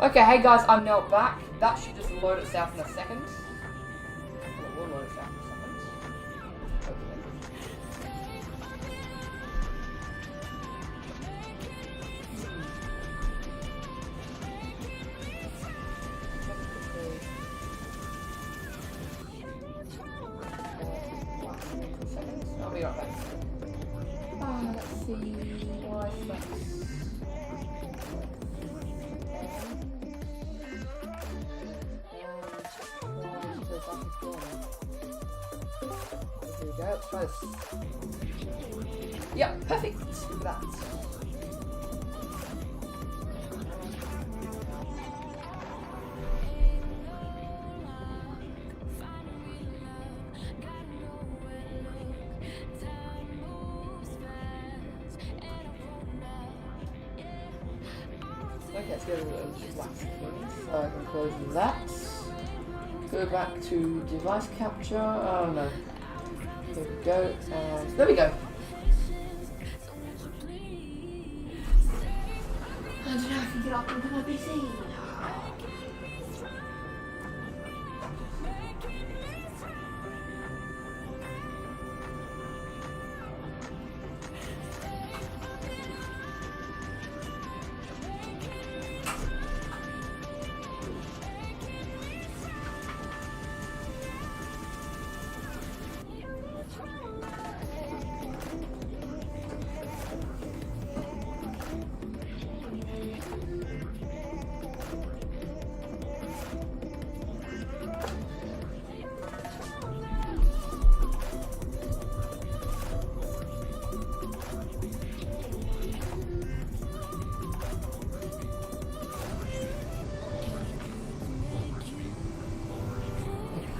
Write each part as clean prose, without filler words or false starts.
Okay, hey guys, I'm now back. That should just load itself in a second. It will load itself in a second. I'll be right back. Let's see. Why flex? Here we go. Let's try this. Yep, perfect. Look at that. Okay, let's get rid of wax things. So I can close that. Go back to device capture. Oh no. There we go. And there we go. And now I can get up into my PC.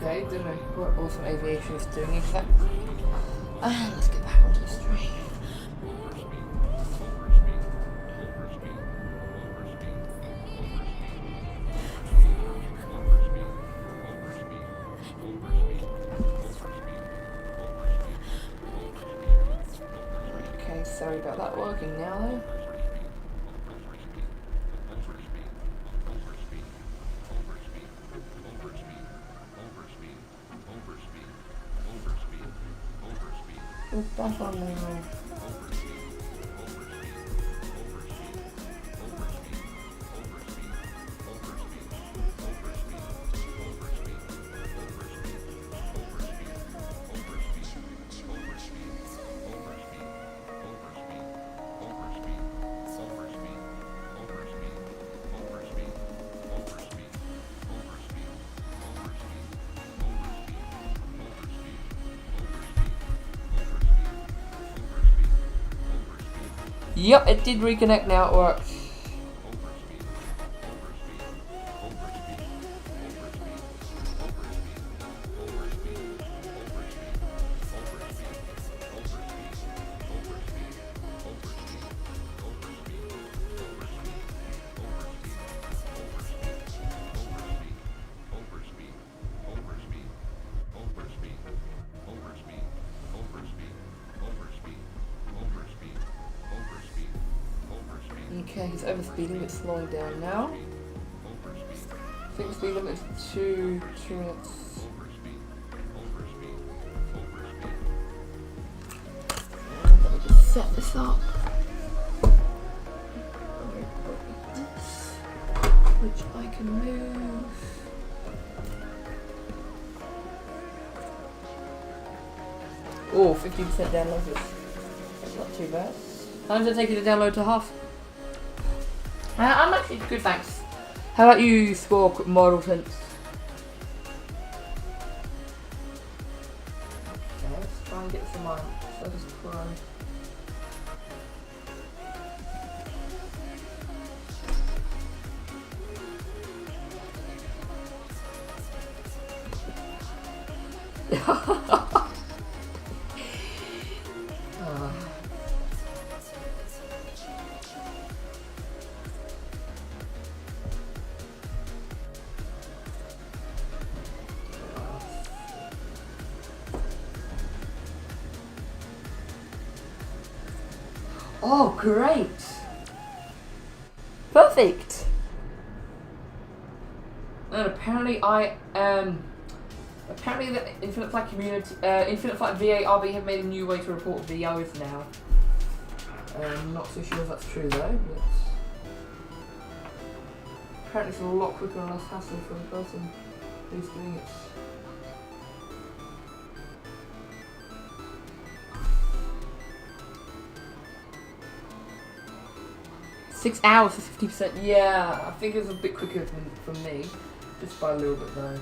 Okay, don't know what Awesome Aviation is doing exactly. Let's get back onto the stream. Okay, sorry about that working now though. We're back on now. Yep, it did reconnect, now it works. Okay, he's overspeeding, it's slowing down now. I think the speed limit is 2 minutes. And let me just set this up. Which I can move. Oh, 50% download. That's not too bad. How long does it take you to download to half? I'm actually good, thanks. How about you, Squawk Model Sense? Okay, let's try and get some on. So just try. Oh, great! Perfect! And apparently apparently the Infinite Flight community, Infinite Flight VARB have made a new way to report VOs now. Not so sure if that's true though, but apparently it's a lot quicker and less hassle for the person who's doing it. $6 hours for 50%. Yeah, I think it was a bit quicker for me, just by a little bit though.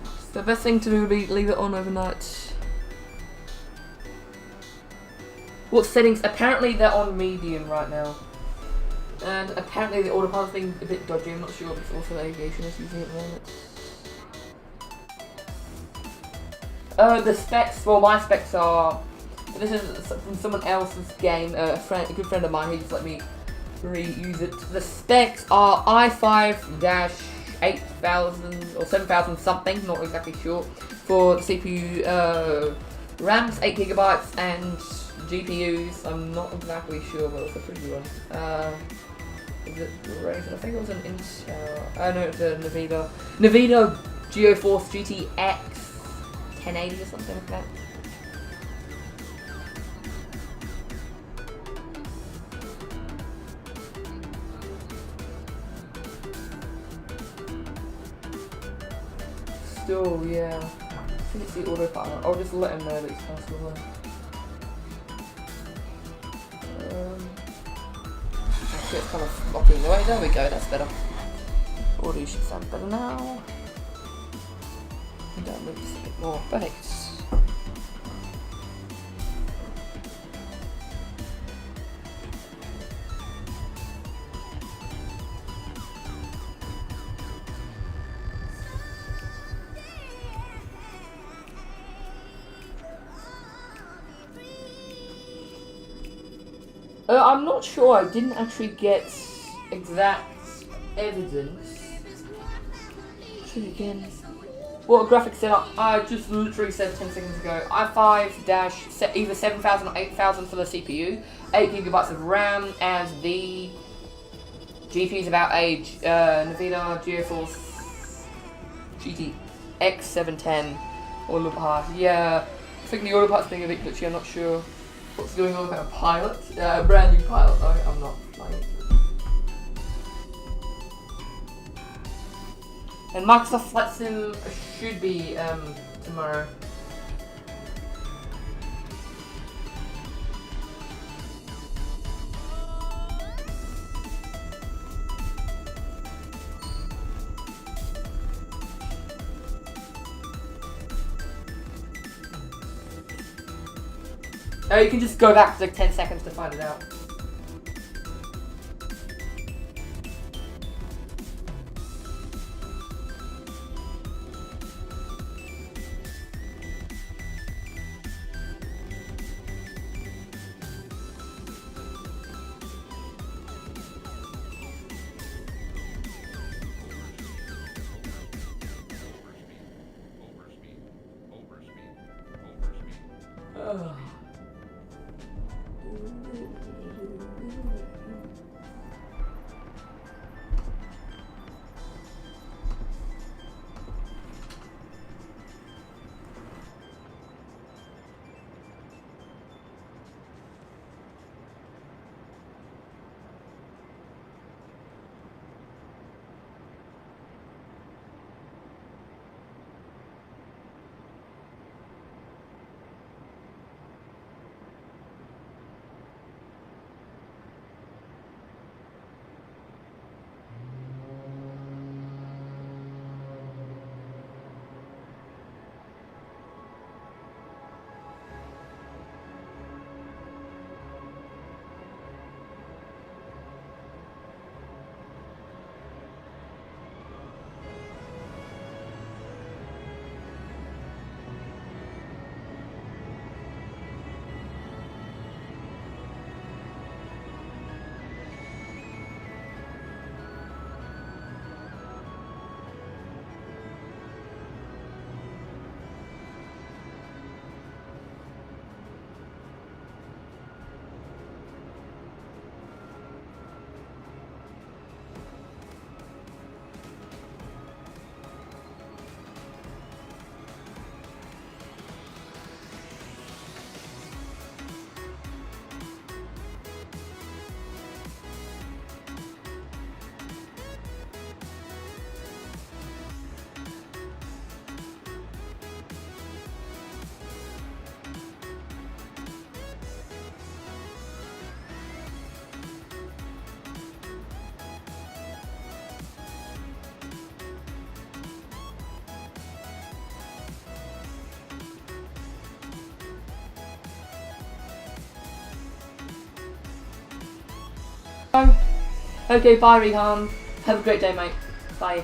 So the best thing to do would be leave it on overnight. What settings? Apparently they're on medium right now. And apparently the autopilot's being a bit dodgy. I'm not sure if it's also aviation is using it at the moment. The specs, well my specs are, this is from someone else's game, a good friend of mine who just let me reuse it. The specs are i5-8000 or 7000 something, not exactly sure, for the CPU, RAMs 8GB and GPUs, I'm not exactly sure, but it's a pretty good one. Is it Ryzen? I think it was an Intel. Oh no, it's a Nvidia GeoForce GTX 1080 or something like that. Still, yeah. I think it's the autopilot. I'll just let him know that it's possible. Actually, it's kind of blocking the way. There we go, that's better. Audio should sound better now. And that moves a bit more. Perfect. I'm not sure, I didn't actually get exact evidence. Again. What graphics setup? I just literally said 10 seconds ago. i5- either 7000 or 8000 for the CPU, 8GB of RAM, and the GPU is about age. Nvidia GeForce GTX 710 or a little bit higher. Yeah, I think the autopilot's being a bit glitchy, I'm not sure what's going on with our pilot. Brand new pilot though, I'm not flying it. And Microsoft Flight Sim should be tomorrow. You can just go back for like 10 seconds to find it out. Okay, bye, Rehan. Have a great day, mate. Bye.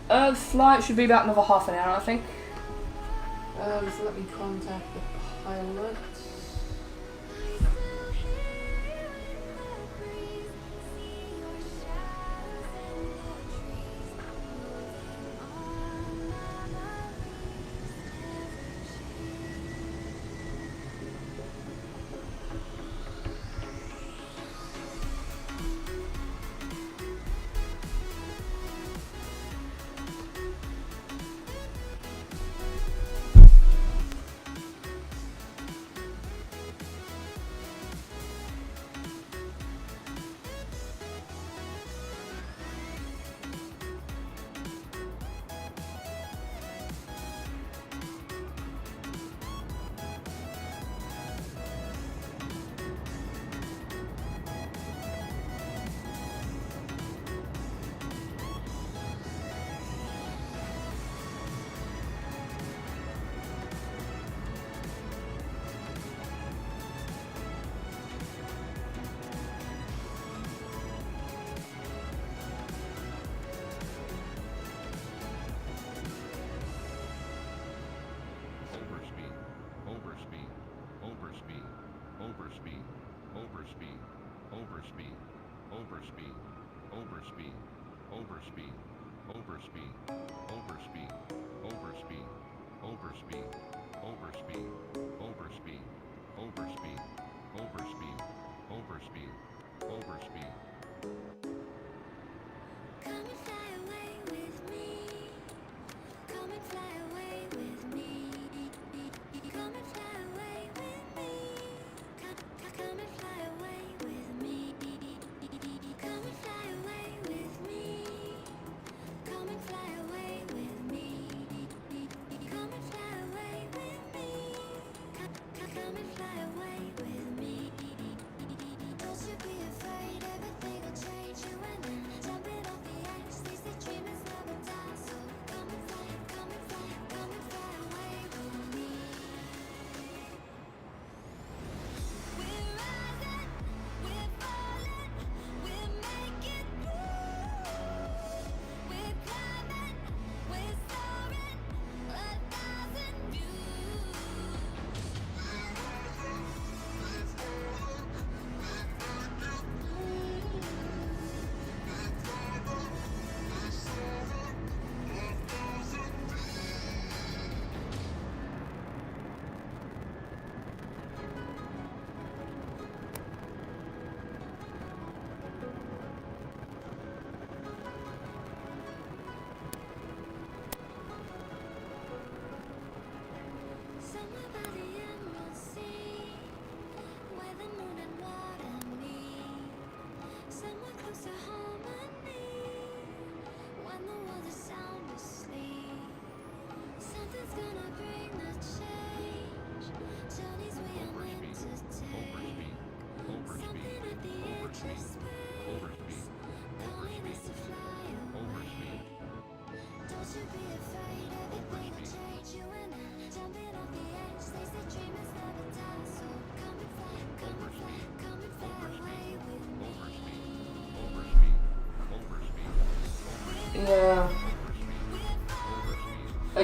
The flight should be about another half an hour, I think. So let me contact the pilot.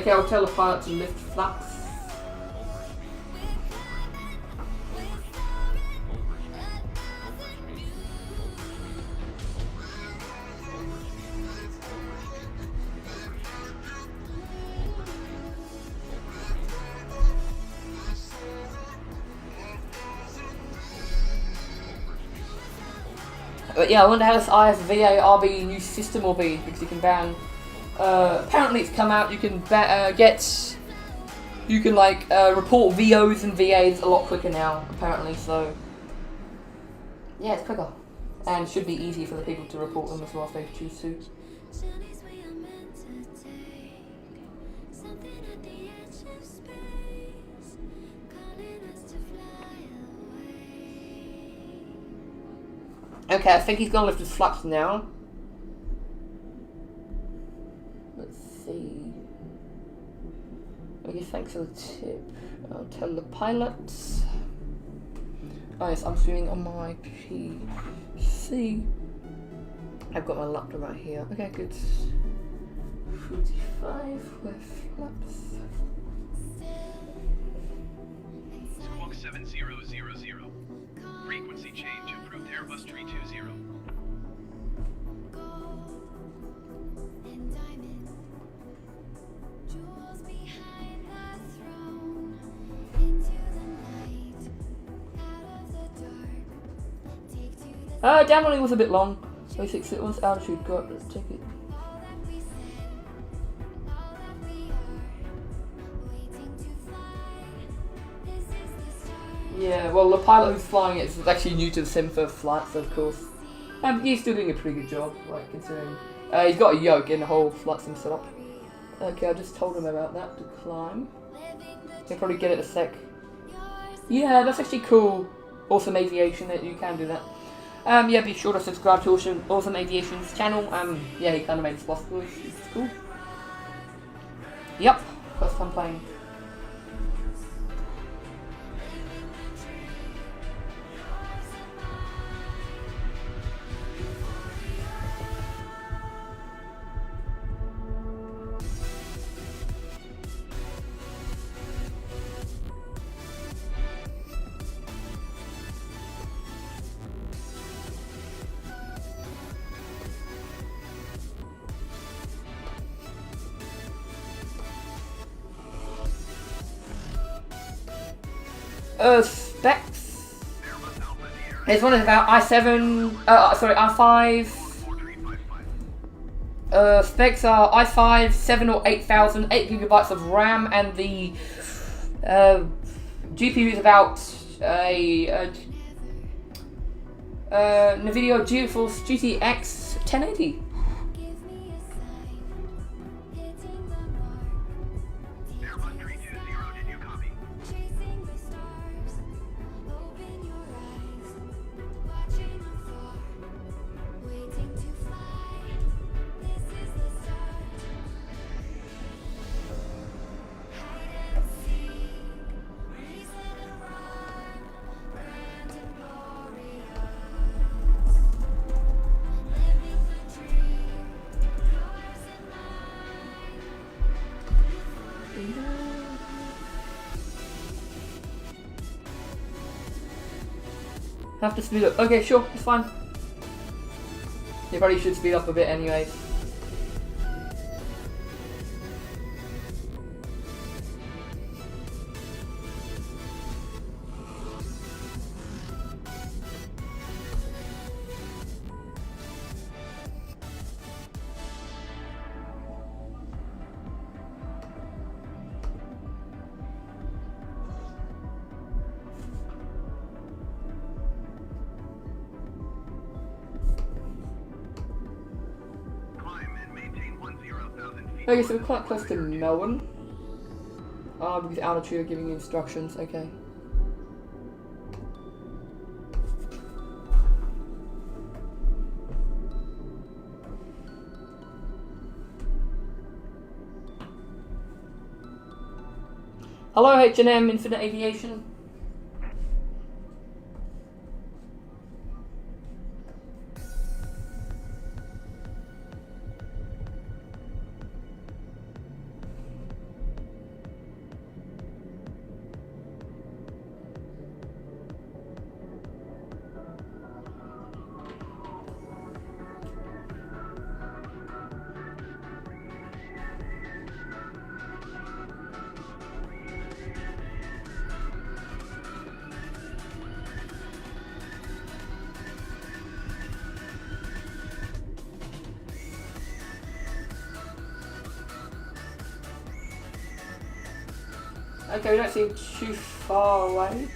Okay, I'll tell the pilot to lift flaps. But yeah, I wonder how this IFVA-RB new system will be, because you can ban. Apparently, it's come out. You can report VOs and VAs a lot quicker now. Apparently, so yeah, it's quicker and should be easy for the people to report them as well if they choose to. Okay, I think he's gonna lift his flaps now. Let's see. Okay, thanks for the tip. I'll tell the pilots. Oh yes, I'm streaming on my PC. I've got my laptop right here. Okay, good. 45 with flaps. Squawk 7000. Frequency change approved Airbus 320. Downloading was a bit long. 36 it was altitude, got let's take it. Yeah, well the pilot who's flying it is actually new to the sim for flights, of course. He's still doing a pretty good job, like considering he's got a yoke in the whole flight sim setup. Okay, I just told him about that to climb. He'll probably get it a sec. Yeah, that's actually cool. Awesome Aviation that you can do that. Yeah, be sure to subscribe to Awesome Aviation's channel. Yeah, he kind of made this possible. It's cool. Yep, first time playing. Specs. This one is about i5. Specs are i5, 7 or 8000, 8 gigabytes of RAM, and the GPU is about a NVIDIA GeForce GTX 1080. Have to speed up. Okay, sure, it's fine. You probably should speed up a bit anyways. Okay, so we're quite close to Melbourne. Because altitude are giving you instructions, okay. Hello H&M Infinite Aviation. Okay, we don't seem too far away.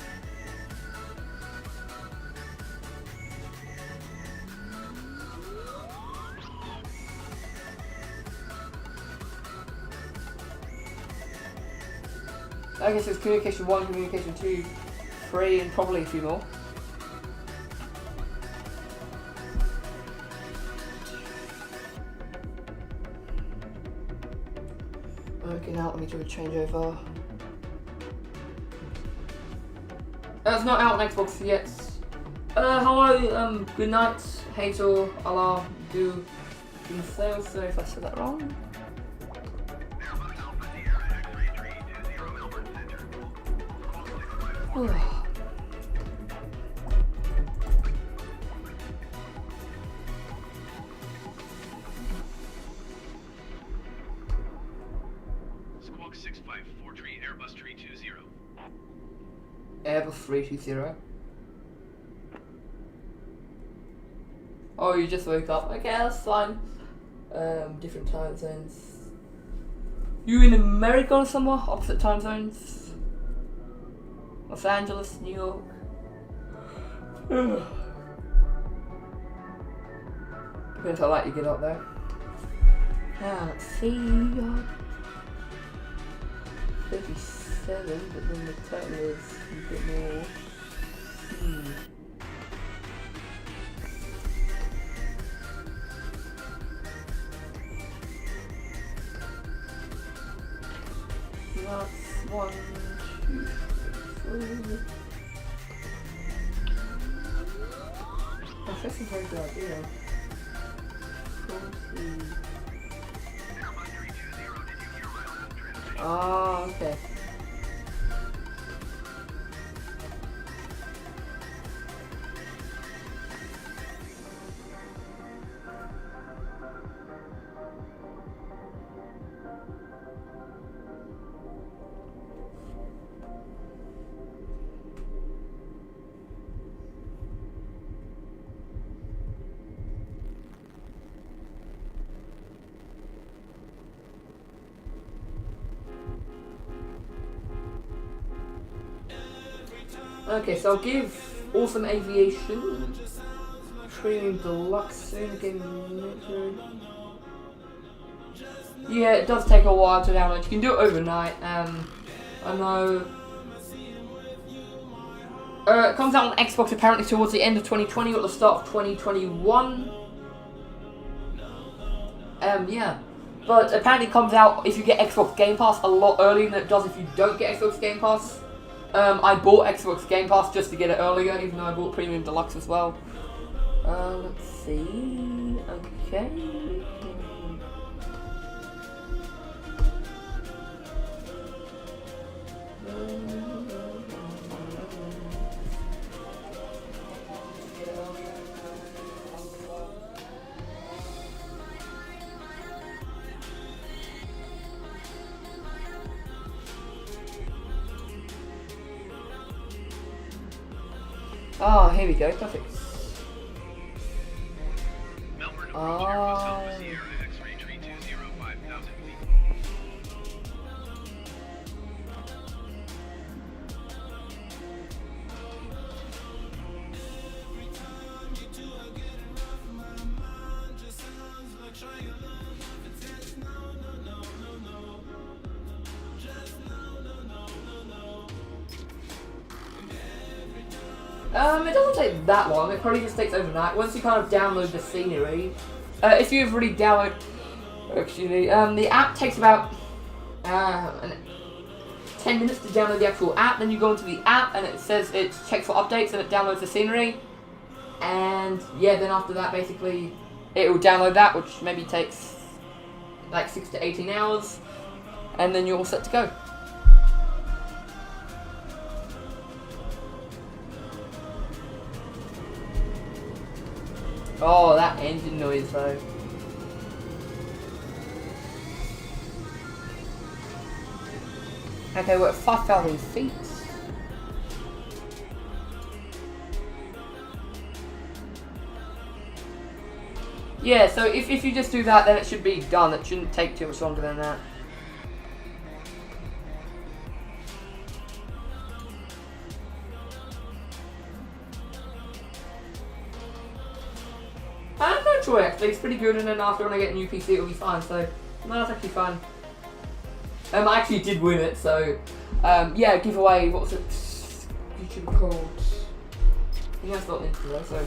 Okay, so it's communication 1, communication 2, 3, and probably a few more. Okay, now let me do a changeover. It's not out on Xbox yet. Hello, good night, Hazel, Allah, do sales, so if I said that wrong. Squawk 6543 Airbus 320. Airbus 320. Oh, you just woke up. Okay, that's fine. Different time zones. You in America or somewhere? Opposite time zones? Los Angeles, New York. Depends how late you get up there. Let's see. 37, but then the total is a bit more. That's 1, 2, 3, 4. That's a very good idea. 40. Ah, okay. Okay, so I'll give Awesome Aviation Premium Deluxe soon again. Yeah, it does take a while to download. You can do it overnight. I know. It comes out on Xbox apparently towards the end of 2020 or the start of 2021. Yeah. But apparently it comes out if you get Xbox Game Pass a lot earlier than it does if you don't get Xbox Game Pass. I bought Xbox Game Pass just to get it earlier, even though I bought Premium Deluxe as well. Let's see. Okay. Oh, here we go, perfect. Melbourne, Oh. Sierra X-ray 320 5000 feet. It doesn't take that long, it probably just takes overnight. Once you kind of download the scenery, if you've already downloaded, actually, the app takes about 10 minutes to download the actual app, then you go into the app and it says it checks for updates and it downloads the scenery, and yeah, then after that basically it will download that, which maybe takes like 6 to 18 hours, and then you're all set to go. Oh, that engine noise though. Okay, we're at 5,000 feet. Yeah, so if you just do that, then it should be done. It shouldn't take too much longer than that. choice actually. It's pretty good, and then after when I get a new PC, it'll be fine. So no, that's actually fine. I actually did win it, so yeah, giveaway. What was it? YouTube called? I think that's not intro, so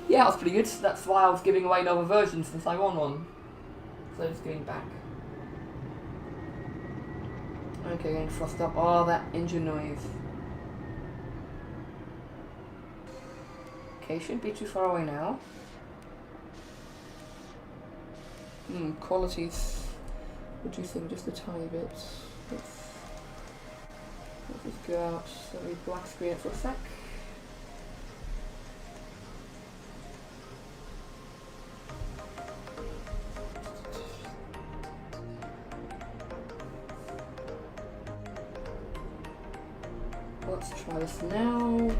yeah, that was pretty good. That's why I was giving away another version since I won one. So just giving back. Okay, getting frost up. Oh, that engine noise. Okay, shouldn't be too far away now. Quality's reducing just a tiny bit. Let's just go out. So we black screen it for a sec. Let's try this now.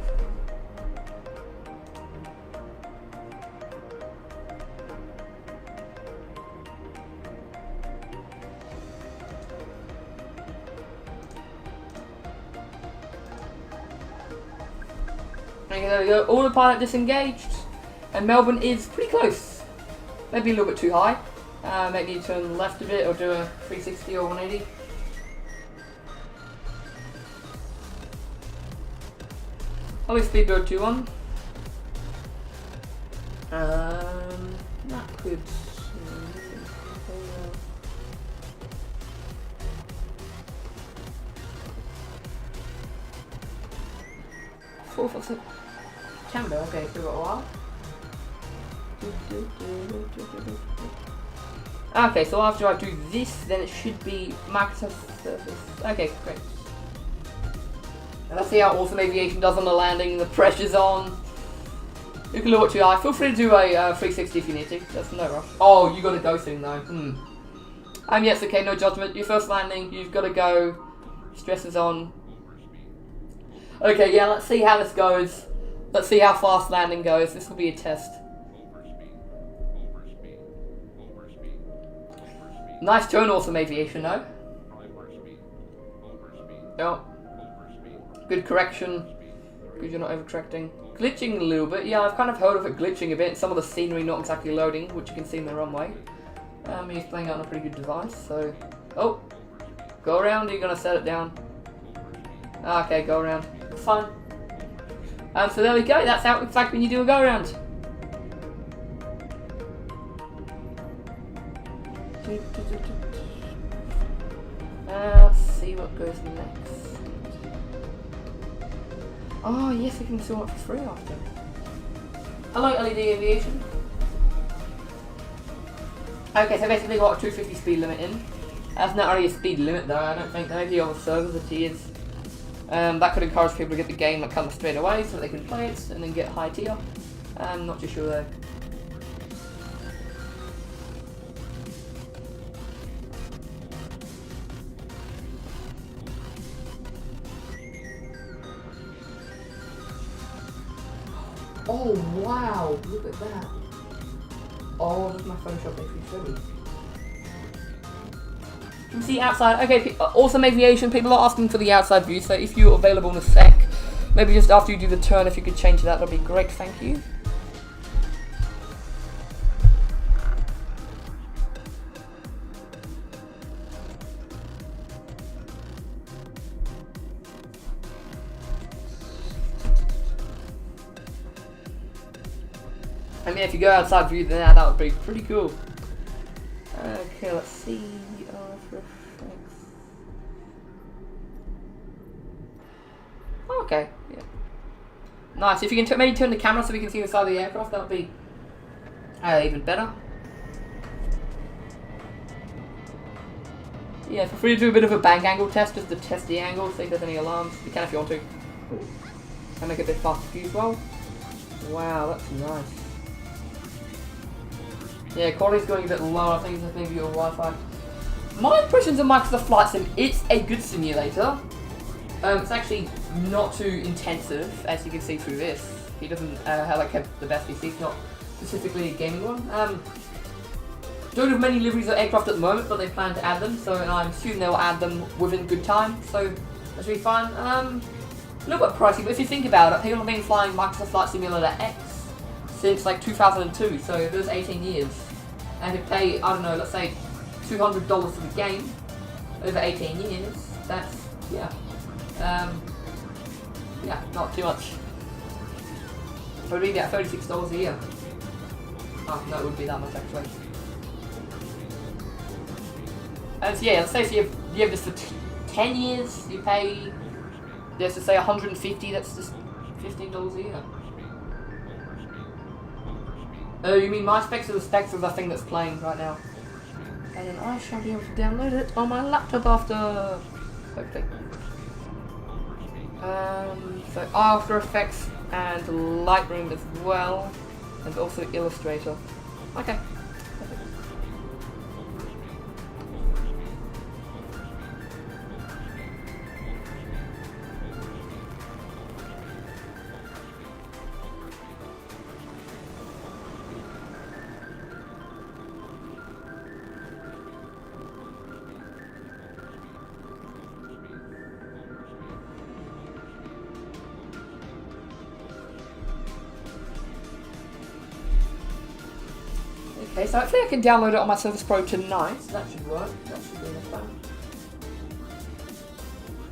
Okay, there we go. Autopilot disengaged, and Melbourne is pretty close. Maybe a little bit too high. Maybe you turn left a bit or do a 360 or 180. Probably speedboat 2-1. That could. Four for six. Can do, okay, still got a while. Okay, so after I do this, then it should be Microsoft Surface. Okay, great. And let's see how Awesome Aviation does on the landing. The pressure's on. You can look too high. Feel free to do a 360 if you need to. That's no rush. Oh, you gotta go soon though. Yes, okay, no judgment. Your first landing, you've gotta go. Stress is on. Okay, yeah, let's see how this goes. Let's see how fast landing goes. This will be a test. Nice turn, Awesome Aviation, though. Oh. Good correction. Good you're not overcorrecting. Glitching a little bit. Yeah, I've kind of heard of it glitching a bit. Some of the scenery not exactly loading, which you can see in the runway. He's playing on a pretty good device, so... Oh! Go around, you're gonna set it down. Okay, go around. It's fine. So there we go. That's how it looks like when you do a go around. Let's see what goes next. Oh yes, we can see it for free after. Hello, LED Aviation. Okay, so basically got a 250 speed limit in. That's not really a speed limit though. I don't think. Maybe on the servers it is. That could encourage people to get the game that comes straight away so they can play it and then get high tier. I'm not too sure though. Oh wow, look at that. Oh, look at my Photoshop A330. You can see outside. Okay, Awesome Aviation, people are asking for the outside view, so if you're available in a sec, maybe just after you do the turn, if you could change that, that'd be great, thank you. I mean, if you go outside view, then that would be pretty cool. Okay, let's see. Okay, yeah. Nice. If you can maybe turn the camera so we can see the side of the aircraft, that would be even better. Yeah, feel free to do a bit of a bank angle test, just to test the angle, see if there's any alarms. You can if you want to. And make it a bit faster for you as well. Wow, that's nice. Yeah, quality's going a bit low. I think it's maybe your Wi-Fi. My impressions of Microsoft Flight Sim, it's a good simulator. It's actually not too intensive, as you can see through this. He doesn't have like the best PC. It's not specifically a gaming one. Don't have many liveries of aircraft at the moment, but they plan to add them, so I'm assuming they'll add them within good time. So that should be fine. A little bit pricey, but if you think about it, people have been flying Microsoft Flight Simulator X since like 2002, so there's 18 years. And if you pay, I don't know, let's say $200 for the game over 18 years, that's, yeah, yeah, not too much. It would be about $36 a year. Oh, no, it wouldn't be that much actually. And so, yeah, let's say so you have this for 10 years, you pay, let's just say 150, that's just $15 a year. Oh, you mean my specs are the specs of the thing that's playing right now? And then I shall be able to download it on my laptop after, hopefully. So After Effects and Lightroom as well, and also Illustrator. Okay. Okay, so hopefully I can download it on my Surface Pro tonight. So that should work. That should be enough fun.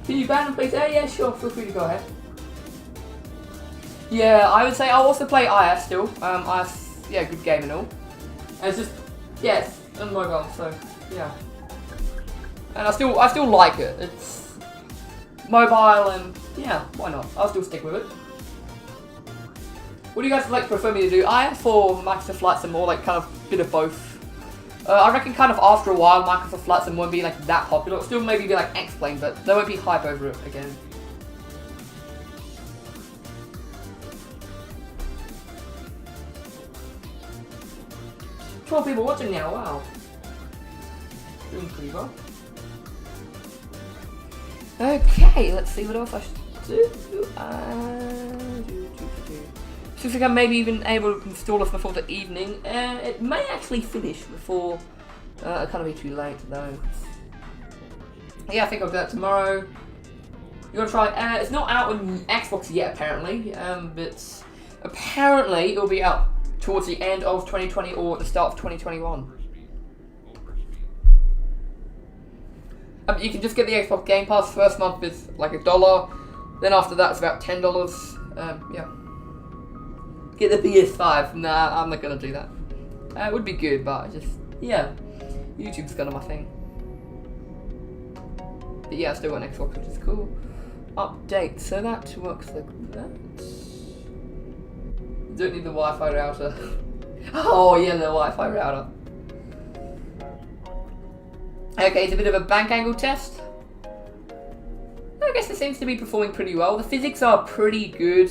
Can you ban and play? Yeah, sure. Feel free to go ahead. Yeah, I would say I'll also play IF still. IF, yeah, good game and all. And it's just, yes, on mobile. So yeah, and I still like it. It's mobile and yeah, why not? I'll still stick with it. What do you guys like prefer me to do? IF or Microsoft Flight Sim, or like kind of bit of both? I reckon kind of after a while Microsoft Flight Sim won't be like that popular. It'll still maybe be like X-Plane, but there won't be hype over it again. Twelve people watching now, wow. Doing pretty well. Okay, let's see what else I should do. So I think I'm maybe even able to install this before the evening. It may actually finish before, it can't be too late though. Yeah, I think I'll do that tomorrow. You wanna try, it's not out on Xbox yet apparently, but apparently it'll be out towards the end of 2020 or the start of 2021. You can just get the Xbox Game Pass. First month is like $1, then after that it's about $10. Yeah. Get the PS5. Nah, I'm not gonna do that. It would be good, but just, yeah. YouTube's kind of my thing. But yeah, I still got an Xbox, which is cool. Update, so that works like that. Don't need the Wi-Fi router. Oh yeah, the Wi-Fi router. Okay, it's a bit of a bank angle test. I guess it seems to be performing pretty well. The physics are pretty good.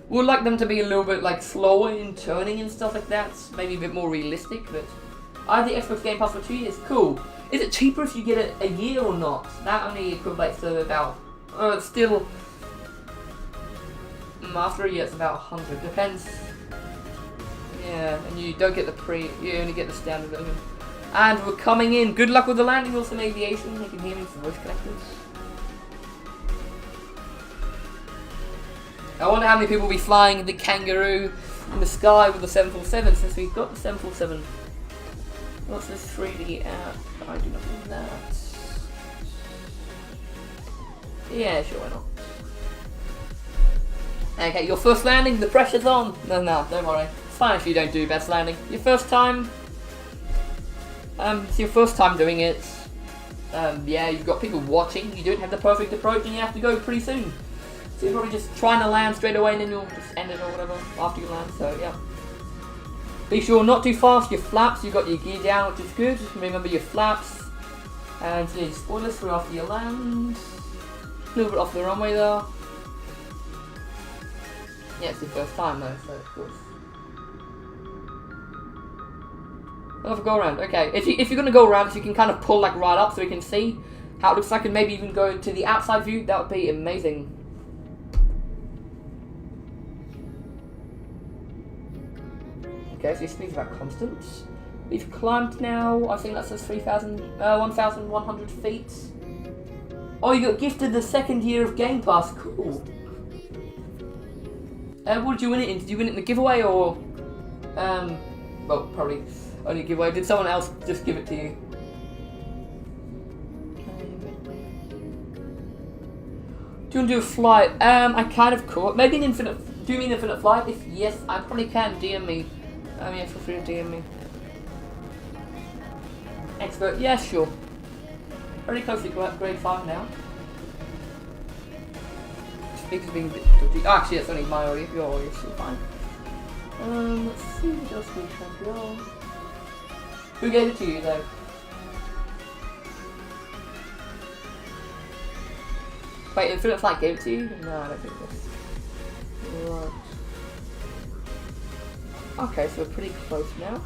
Would like them to be a little bit like slower in turning and stuff like that. Maybe a bit more realistic, but I have the Xbox Game Pass for 2 years. Cool. Is it cheaper if you get it a year or not? That only equates to about, it's still, after a year it's about 100. Depends. Yeah, and you don't get the you only get the standard version. And we're coming in. Good luck with the landing, Wilson Aviation. You can hear me from voice connectors. I wonder how many people will be flying the Kangaroo in the sky with the 747, since we've got the 747. What's this 3D app? I do not need that. Yeah, sure, why not? Okay, your first landing, the pressure's on. No, don't worry. It's fine if you don't do best landing. Your first time, it's your first time doing it. Yeah, you've got people watching. You don't have the perfect approach, and you have to go pretty soon. So you're probably just trying to land straight away, and then you'll just end it or whatever after you land. So yeah. Be sure not too fast. Your flaps, you've got your gear down, which is good. Remember your flaps. And so your spoilers for after you land. A little bit off the runway there. Yeah, it's your first time though, so of course. Another go around. Okay, if you're gonna go around, if you can kind of pull like right up so we can see how it looks like, and maybe even go to the outside view, that would be amazing. Okay, so your speed's about constant. We've climbed now, I think that says 1,100 feet. Oh, you got gifted the second year of Game Pass, cool. What did you win it in? Did you win it in the giveaway or Well, probably only giveaway. Did someone else just give it to you? Do you want to do a flight? I kind of could. Maybe an infinite. Do you mean infinite flight? If yes, I probably can. DM me. Yeah, feel free to DM me. Expert. Yeah, sure. Very close to grade 5 now. Speakers being a bit dodgy. Oh, actually, that's only my audio. Your audio is still fine. Let's see what else we champion. Who gave it to you though? Wait, Infinite Flight gave it to you? No, I don't think this. Right. Okay, so we're pretty close now.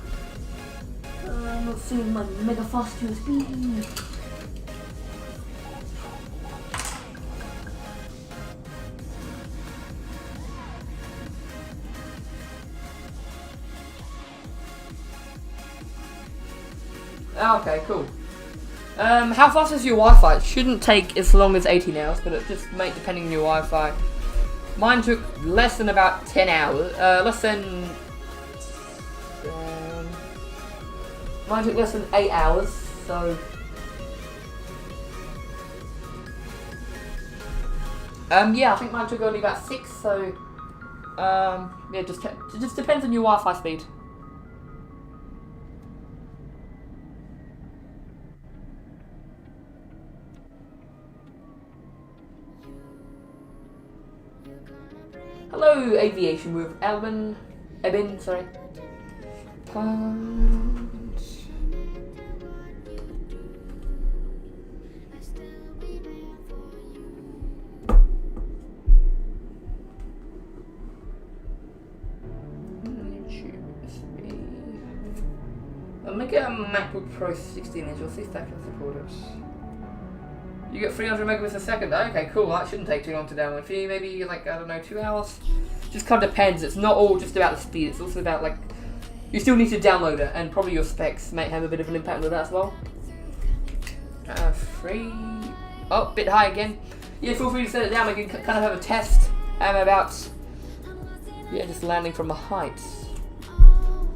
Let's see my mega fast USB. Okay, cool. How fast is your Wi-Fi? It shouldn't take as long as 18 hours, but it just might depending on your Wi-Fi. Mine took less than about 10 hours. Mine took less than 8 hours, so... yeah, I think mine took only about 6, so... yeah, it just depends on your Wi-Fi speed. Hello, Aviation with Eben, sorry. I'll make it a MacBook Pro 16-inch. We'll see if that can support it. You get 300 megabits a second. Okay, cool. That shouldn't take too long to download for you. Maybe like, I don't know, 2 hours. Just kind of depends. It's not all just about the speed. It's also about like you still need to download it, and probably your specs might have a bit of an impact with that as well. Free. Oh, bit high again. Yeah, feel free to set it down. We can kind of have a test about just landing from a height.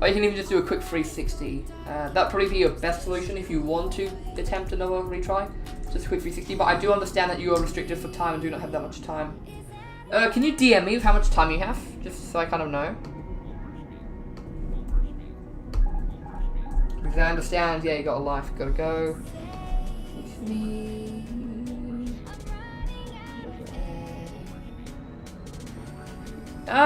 Or you can even just do a quick 360. That'd probably be your best solution if you want to attempt another retry. Just a quick 360, but I do understand that you are restricted for time and do not have that much time. Can you DM me with how much time you have? Just so I kind of know. Because I understand, yeah, you got a life, gotta go.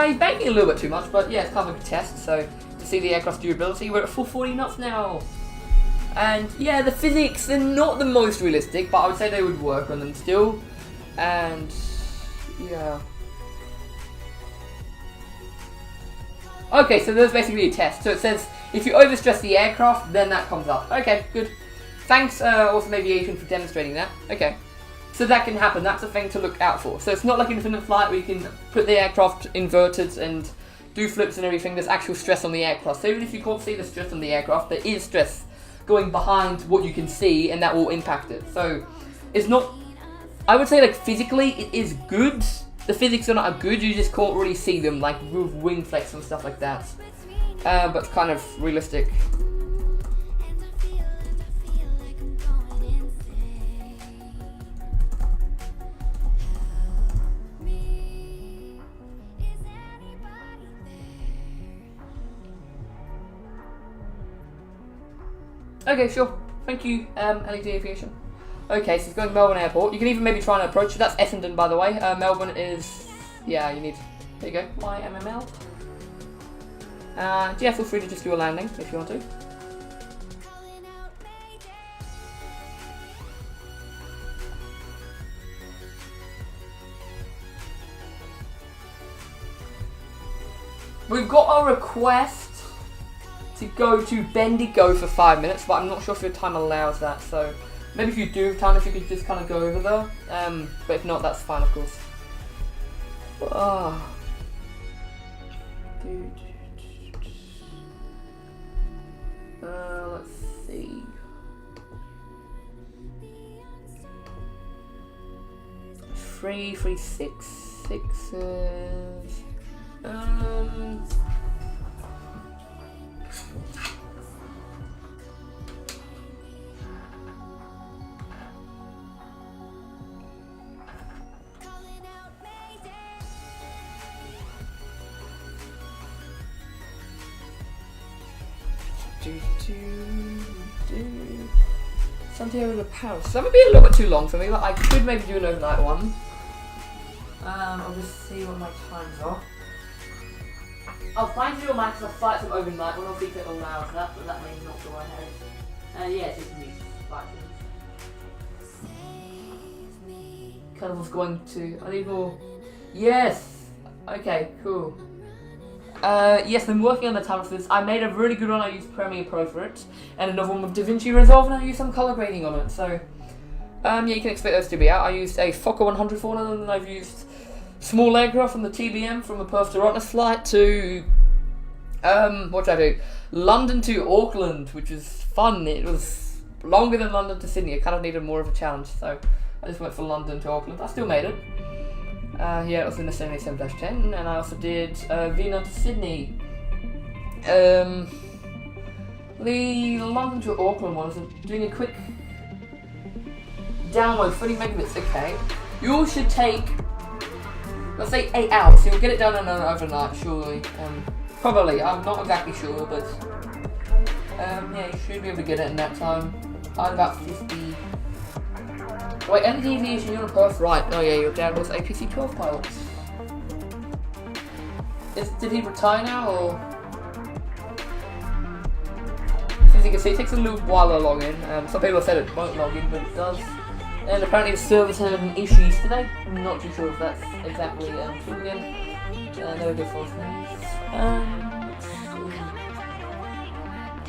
He's banking a little bit too much, but yeah, it's kind of a test, so to see the aircraft's durability, we're at full 40 knots now. And yeah, the physics, they're not the most realistic, but I would say they would work on them still. And yeah. Okay, so there's basically a test. So it says, if you overstress the aircraft, then that comes up. Okay, good. Thanks, Awesome Aviation, for demonstrating that. Okay. So that can happen. That's a thing to look out for. So it's not like Infinite Flight where you can put the aircraft inverted and do flips and everything. There's actual stress on the aircraft. So even if you can't see the stress on the aircraft, there is stress going behind what you can see, and that will impact it. So it's not, I would say, like, physically it is good. The physics are not good, you just can't really see them, like with wing flex and stuff like that. But it's kind of realistic. Okay, sure. Thank you, LED Aviation. Okay, so it's going to Melbourne Airport. You can even maybe try and approach it. That's Essendon, by the way. Melbourne is... yeah, you need... there you go. My MML. Yeah, feel free to just do a landing if you want to. We've got a request to go to Bendigo for 5 minutes, but I'm not sure if your time allows that, so maybe if you do have time, if you could just kind of go over there, but if not, that's fine, of course. Oh. Let's see. Three, 6, 6s. Santiago to Paris. That would be a little bit too long for me, but I could maybe do an overnight one. I'll just see what my times are. I'll find you a max of flights from overnight when I'll see if it'll allow us that, but that may not go ahead. Yeah, it's just me. Kind of was going to. I need more. Yes! Okay, cool. Yes, I'm working on the times for this. I made a really good one. I used Premiere Pro for it, and another one with DaVinci Resolve, and I used some color grading on it. So, yeah, you can expect those to be out. I used a Fokker 100 for them, and I've used small aircraft from the TBM from the Perth to Rottnest flight to what did I do? London to Auckland, which was fun. It was longer than London to Sydney. I kind of needed more of a challenge, so I just went for London to Auckland. I still made it. Yeah, it was in the 787-10, and I also did Vienna to Sydney. The London to Auckland one is doing a quick download, 30 megabits, okay. You should take, let's say, 8 hours, so you'll get it done in an overnight, surely. Probably, I'm not exactly sure, but yeah, you should be able to get it in that time. I had about 50. Wait, any deviation, you're on Perth, right? Oh yeah, your dad was APC-12 pilot. Did he retire now, or? As you can see, it takes a little while to log in. Some people have said it won't log in, but it does. And apparently the service had an issue yesterday. I'm not too sure if that's exactly true again. No good false names.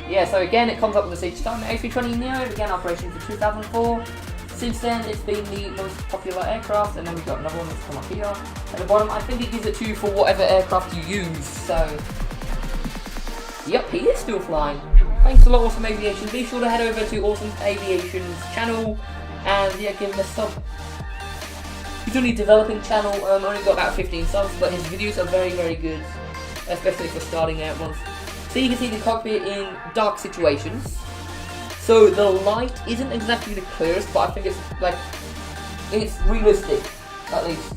Yeah, so again, it comes up with this each time. The A320neo began operation for 2004. Since then, it's been the most popular aircraft, and then we've got another one that's come up here. At the bottom, I think it gives it to you for whatever aircraft you use, so... Yep, he is still flying. Thanks a lot, Awesome Aviation. Be sure to head over to Awesome Aviation's channel, and yeah, give him a sub. He's only developing channel, only got about 15 subs, but his videos are very, very good, especially for starting out ones. So you can see the cockpit in dark situations. So the light isn't exactly the clearest, but I think it's like, it's realistic, at least.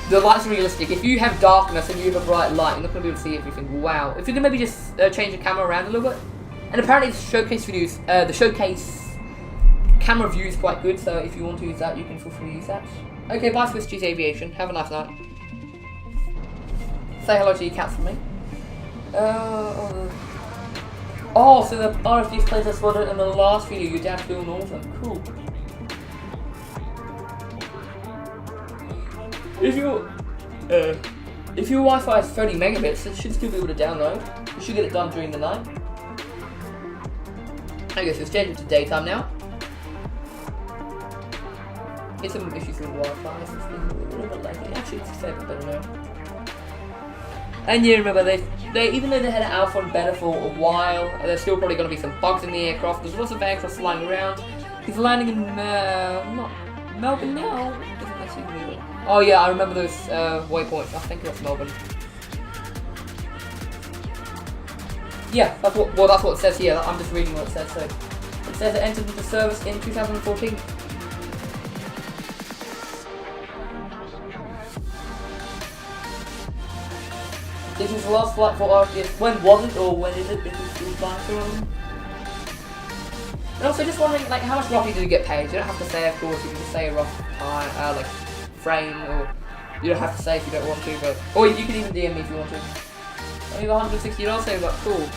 The light's realistic. If you have darkness and you have a bright light, you're not going to be able to see everything. Wow. If you can maybe just change the camera around a little bit. And apparently the showcase videos, the showcase camera view is quite good, so if you want to use that, you can feel free to use that. Okay, bye Swiss Cheese Aviation. Have a nice night. Say hello to your cats for me. Oh, so the RFD's place I spotted in the last video, your dad's doing awesome. Cool. If your Wi-Fi is 30 megabits, it should still be able to download. You should get it done during the night. I guess it's changed to daytime now. It's some issues with Wi-Fi, so it's been a little bit laggy. Actually, it's a fair bit better now. And yeah, remember, they even though they had an alpha and beta for a while, there's still probably going to be some bugs in the aircraft. There's lots of aircraft flying around. He's landing in not Melbourne now. Oh yeah, I remember those waypoints. I think that's Melbourne. Yeah, that's what it says here. I'm just reading what it says. So it says it entered into service in 2014. This is the last flight for RFDS. When was it, or when is it? This is still flying through them. And also, just wondering, like, how much roughly do you get paid? You don't have to say, of course. You can just say a rough time, like frame, or you don't have to say if you don't want to. But or you can even DM me if you want to. Only $160, so but cool.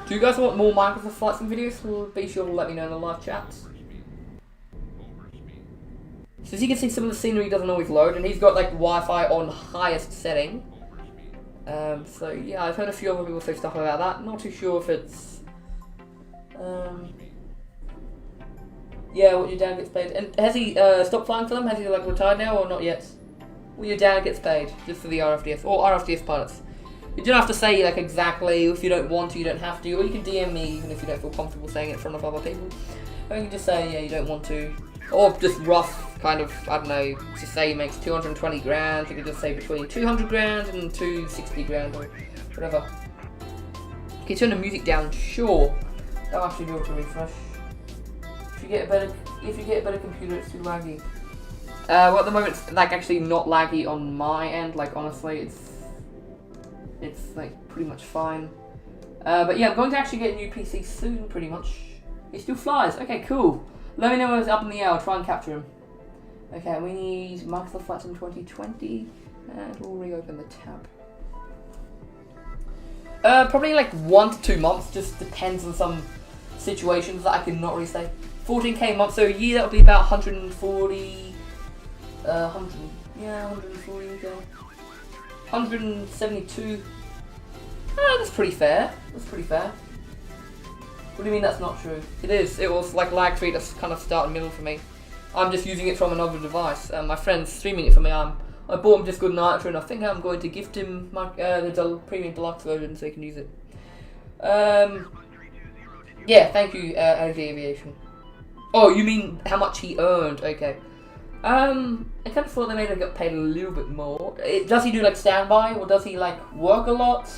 Do you guys want more Microsoft Flight Sim videos? Well, be sure to let me know in the live chats. So as you can see, some of the scenery doesn't always load, and he's got like Wi-Fi on highest setting. So yeah, I've heard a few other people say stuff about that. Not too sure if it's yeah, what your dad gets paid. And has he stopped flying for them? Has he like retired now or not yet? Well, your dad gets paid just for the RFDS or RFDS pilots. You don't have to say like exactly. If you don't want to, you don't have to. Or you can DM me even if you don't feel comfortable saying it in front of other people. Or you can just say yeah, you don't want to. Or just rough kind of, I don't know, just say he makes 220 grand, you could just say between 200 grand and 260 grand or whatever. Can you turn the music down? Sure. That'll actually be able to refresh. If you get a better computer, it's too laggy. Well, at the moment, it's like actually not laggy on my end. Like honestly, it's like pretty much fine. But yeah, I'm going to actually get a new PC soon, pretty much. He still flies. Okay, cool. Let me know when it's up in the air. I'll try and capture him. Okay, we need Microsoft Flight Sim 2020, and we'll reopen the tab. Probably like 1 to 2 months. Just depends on some situations that I cannot really say. 14k a month, so a year that would be about 140. 140. Okay. 172. That's pretty fair. That's pretty fair. What do you mean that's not true? It is. It was like lag free. That's kind of start and middle for me. I'm just using it from another device. My friend's streaming it for me. I bought him just good Nitro, and I think I'm going to gift him my, the premium deluxe version so he can use it. Yeah, thank you, Energy Aviation. Oh, you mean how much he earned? Okay. I kind of thought they made him get paid a little bit more. Does he do like standby, or does he like work a lot?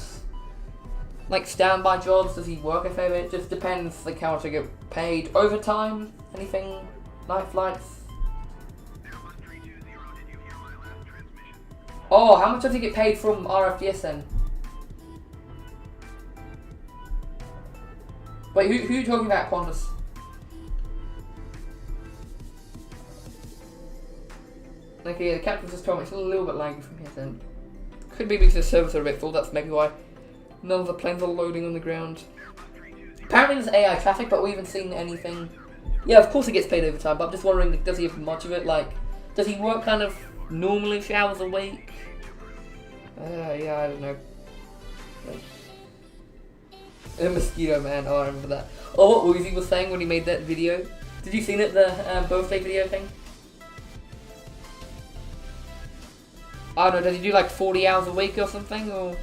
Like standby jobs? Does he work a fair bit? It just depends like how much I get paid. Overtime? Anything? Night flights? Oh, how much does he get paid from RFDS then? Wait, who are you talking about, Qantas? Okay, the captain just told me it's a little bit laggy from here then. Could be because the servers are a bit full, that's maybe why none of the planes are loading on the ground. Apparently there's AI traffic, but we haven't seen anything. Yeah, of course he gets paid overtime, but I'm just wondering, like, does he have much of it? Like, does he work kind of normally a few hours a week? Yeah, I don't know. Like, a mosquito man, oh I remember that. Oh, what Uzi was saying when he made that video. Did you see it, the birthday video thing? I don't know, does he do like 40 hours a week or something, or...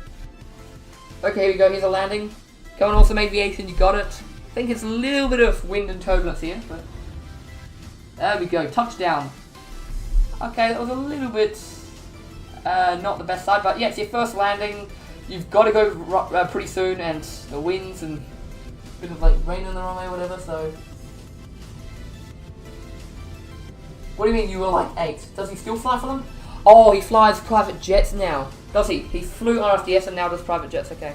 Okay, here we go, here's a landing. Come on, Awesome Aviation, you got it. I think it's a little bit of wind and turbulence here, but... There we go, touchdown. Okay, that was a little bit... not the best side, but yeah, it's your first landing. You've got to go pretty soon, and the winds and a bit of like rain on the runway or whatever, so... What do you mean you were like 8? Does he still fly for them? Oh, he flies private jets now. Does he? He flew RFDS and now does private jets, okay.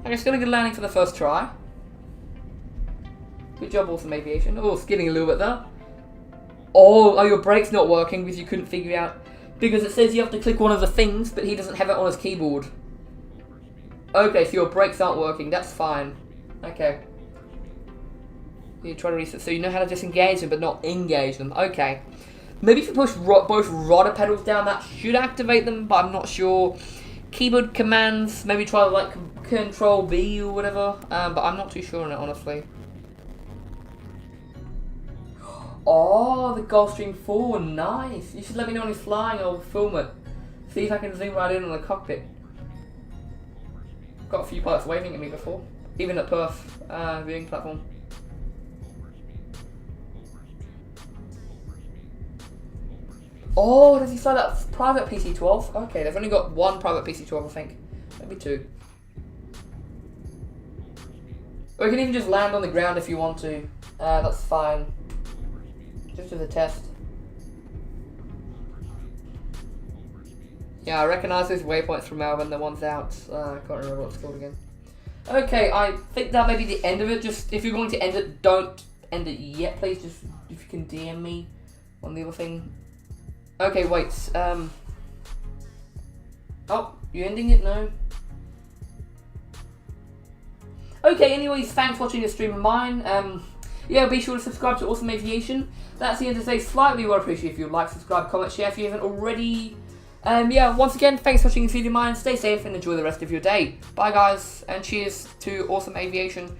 Okay, still a good landing for the first try. Good job, Awesome Aviation. Oh, skidding a little bit there. Oh, your brake's not working because you couldn't figure out... Because it says you have to click one of the things, but he doesn't have it on his keyboard. Okay, so your brakes aren't working. That's fine. Okay. You try to reset, so you know how to disengage them, but not engage them. Okay. Maybe if you push both rudder pedals down, that should activate them, but I'm not sure. Keyboard commands, maybe try like Control B or whatever, but I'm not too sure on it, honestly. Oh, the Gulfstream 4, nice. You should let me know when he's flying, I'll film it. See if I can zoom right in on the cockpit. Got a few pilots waving at me before, even at Perth viewing platform. Oh, does he fly that private PC-12? Okay, they've only got one private PC-12, I think. Maybe 2. Or you can even just land on the ground if you want to. That's fine. Just as a test. Yeah, I recognise those waypoints from Melbourne, the ones out. I can't remember what it's called again. Okay, I think that may be the end of it. Just, if you're going to end it, don't end it yet, please. Just, if you can DM me on the other thing. Okay, wait, oh, you ending it? No? Okay, anyways, thanks for watching this stream of mine. Yeah, be sure to subscribe to Awesome Aviation. That's the end of today's flight. We would appreciate if you like, subscribe, comment, share if you haven't already. Yeah, once again, thanks for watching this video of mine. Stay safe and enjoy the rest of your day. Bye, guys, and cheers to Awesome Aviation.